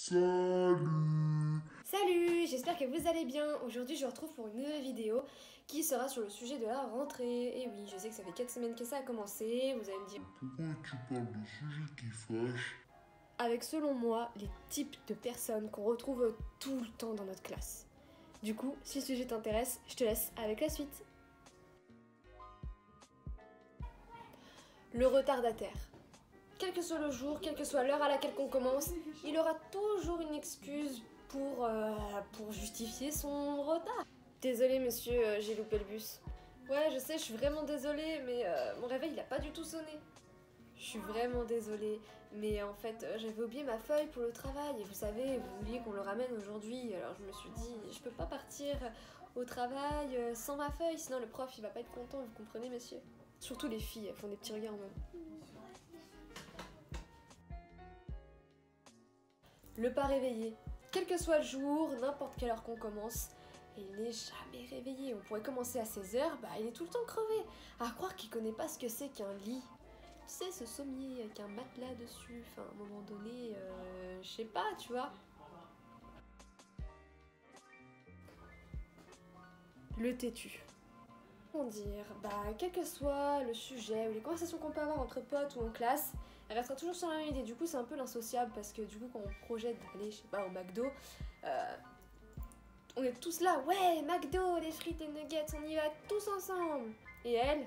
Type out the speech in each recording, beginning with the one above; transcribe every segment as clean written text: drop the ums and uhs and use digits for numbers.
Salut! Salut, j'espère que vous allez bien. Aujourd'hui je vous retrouve pour une nouvelle vidéo qui sera sur le sujet de la rentrée. Et oui, je sais que ça fait 4 semaines que ça a commencé, vous allez me dire... Pourquoi tu parles de sujets qui fâchent? Avec selon moi, les types de personnes qu'on retrouve tout le temps dans notre classe. Du coup, si le sujet t'intéresse, je te laisse avec la suite. Le retardataire. Quel que soit le jour, quelle que soit l'heure à laquelle on commence, il aura toujours une excuse pour justifier son retard. Désolée monsieur, j'ai loupé le bus. Ouais, je sais, je suis vraiment désolée, mais mon réveil il a pas du tout sonné. Je suis vraiment désolée, mais en fait j'avais oublié ma feuille pour le travail et vous savez, vous vouliez qu'on le ramène aujourd'hui, alors je me suis dit je peux pas partir au travail sans ma feuille, sinon le prof il va pas être content, vous comprenez monsieur? Surtout les filles, elles font des petits regards en mode... Le pas réveillé. Quel que soit le jour, n'importe quelle heure qu'on commence, il n'est jamais réveillé. On pourrait commencer à 16h, bah il est tout le temps crevé. À croire qu'il connaît pas ce que c'est qu'un lit. Tu sais, ce sommier avec un matelas dessus, enfin à un moment donné, je sais pas, tu vois. Le têtu. Comment dire, bah quel que soit le sujet ou les conversations qu'on peut avoir entre potes ou en classe, elle restera toujours sur la même idée. Du coup c'est un peu l'insociable parce que du coup quand on projette d'aller, je sais pas, au McDo, on est tous là, ouais McDo, les frites et nuggets, on y va tous ensemble. Et elle,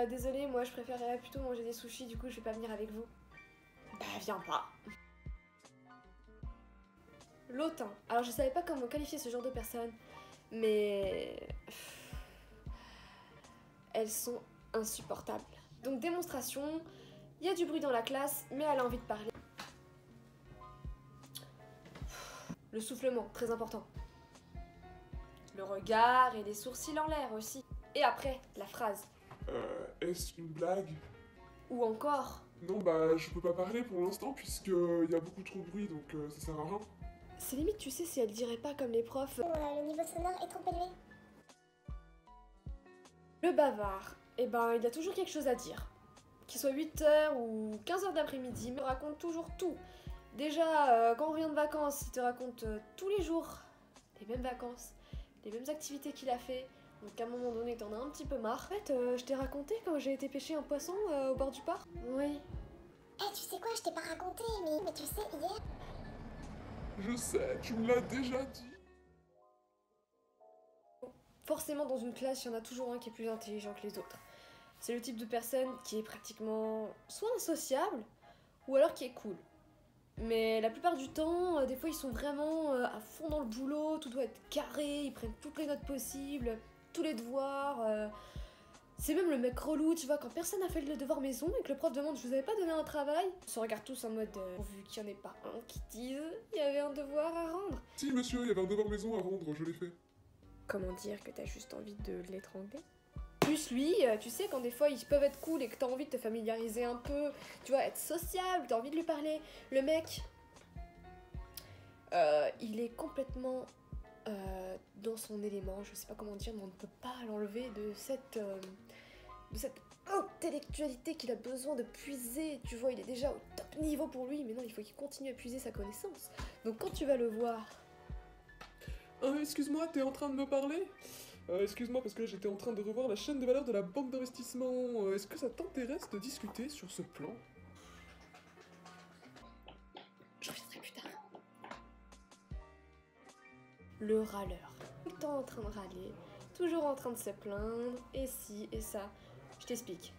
désolée, moi je préférerais plutôt manger des sushis, du coup je vais pas venir avec vous. Bah viens pas. L'autain. Alors je savais pas comment qualifier ce genre de personnes, mais... elles sont insupportables. Donc démonstration, il y a du bruit dans la classe, mais elle a envie de parler. Le soufflement, très important. Le regard et les sourcils en l'air aussi. Et après, la phrase. Est-ce une blague? Ou encore... Non, bah, je peux pas parler pour l'instant puisque y a beaucoup trop de bruit, donc ça sert à rien. C'est limite, tu sais, si elle dirait pas comme les profs... le niveau sonore est trop élevé. Le bavard, eh ben, il a toujours quelque chose à dire. Qu'il soit 8h ou 15h d'après-midi, il me raconte toujours tout. Déjà, quand on revient de vacances, il te raconte tous les jours les mêmes vacances, les mêmes activités qu'il a fait. Donc à un moment donné, t'en as un petit peu marre. En fait, je t'ai raconté quand j'ai été pêcher un poisson au bord du port. Oui. Eh, tu sais quoi, je t'ai pas raconté, mais tu sais, hier... Je sais, tu me l'as déjà dit. Forcément, dans une classe, il y en a toujours un qui est plus intelligent que les autres. C'est le type de personne qui est pratiquement soit insociable, ou alors qui est cool. Mais la plupart du temps, des fois ils sont vraiment à fond dans le boulot, tout doit être carré, ils prennent toutes les notes possibles, tous les devoirs. C'est même le mec relou, tu vois, quand personne n'a fait le devoir maison et que le prof demande je vous avais pas donné un travail, on se regarde tous en mode pourvu qu'il n'y en ait pas un qui dise il y avait un devoir à rendre. Si, monsieur, il y avait un devoir maison à rendre, je l'ai fait. Comment dire que t'as juste envie de l'étrangler? Plus lui, tu sais, quand des fois ils peuvent être cool et que t'as envie de te familiariser un peu, tu vois, être sociable, t'as envie de lui parler. Le mec, il est complètement dans son élément, je sais pas comment dire, mais on ne peut pas l'enlever de cette intellectualité qu'il a besoin de puiser. Tu vois, il est déjà au top niveau pour lui, mais non, il faut qu'il continue à puiser sa connaissance. Donc quand tu vas le voir... Excuse-moi, t'es en train de me parler? Excuse-moi parce que j'étais en train de revoir la chaîne de valeur de la banque d'investissement. Est-ce que ça t'intéresse de discuter sur ce plan? Je reviendrai plus tard. Le râleur. Tout le temps en train de râler, toujours en train de se plaindre, et ci et ça. Je t'explique.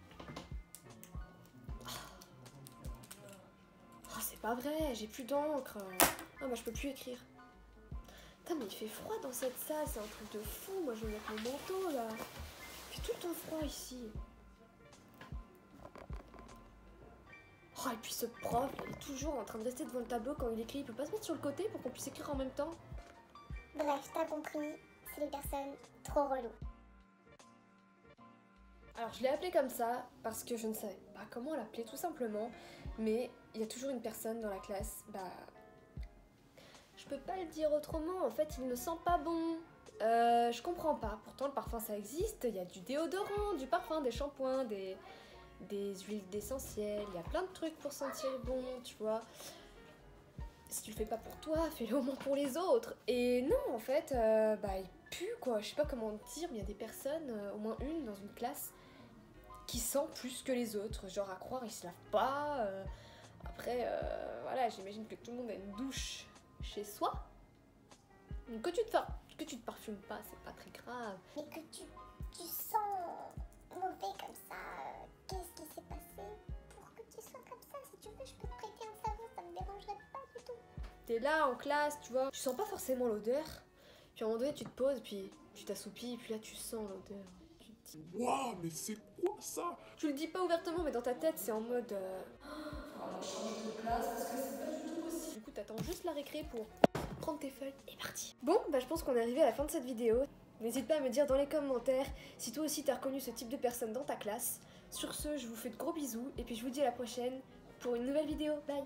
Oh, c'est pas vrai, j'ai plus d'encre. Ah bah je peux plus écrire. Putain mais il fait froid dans cette salle, c'est un truc de fou. Moi je vais mettre mon manteau là. Il fait tout le temps froid ici. Oh et puis ce prof, il est toujours en train de rester devant le tableau quand il écrit. Il peut pas se mettre sur le côté pour qu'on puisse écrire en même temps? Bref, t'as compris, c'est les personnes trop reloues. Alors je l'ai appelé comme ça parce que je ne savais pas comment l'appeler tout simplement, mais il y a toujours une personne dans la classe, bah... je peux pas le dire autrement, en fait il ne sent pas bon. Je comprends pas, pourtant le parfum ça existe, il y a du déodorant, du parfum, des shampoings, des huiles d'essentiel, il y a plein de trucs pour sentir bon, tu vois. si tu le fais pas pour toi, fais-le au moins pour les autres. Et non, en fait, il pue quoi, je sais pas comment dire, mais il y a des personnes, au moins une dans une classe, qui sent plus que les autres. Genre à croire, ils se lavent pas. Après, voilà, j'imagine que tout le monde a une douche chez soi. Donc que tu te parfumes pas, c'est pas très grave. Mais que tu sens mauvais comme ça, qu'est-ce qui s'est passé pour que tu sois comme ça? Si tu veux, je peux te prêter un savon, ça me dérangerait pas du tout. T'es là en classe, tu vois, tu sens pas forcément l'odeur. Puis à un moment donné, tu te poses, puis tu t'assoupis, puis là tu sens l'odeur. Tu te dis... Waouh, mais c'est quoi ça? Tu le dis pas ouvertement, mais dans ta tête, c'est en mode... Faudra changer de place parce que c'est pas du tout possible. Du coup, t'attends juste la récré pour prendre tes feuilles et partir. Bon, je pense qu'on est arrivé à la fin de cette vidéo. N'hésite pas à me dire dans les commentaires si toi aussi t'as reconnu ce type de personne dans ta classe. Sur ce, je vous fais de gros bisous et puis je vous dis à la prochaine pour une nouvelle vidéo. Bye!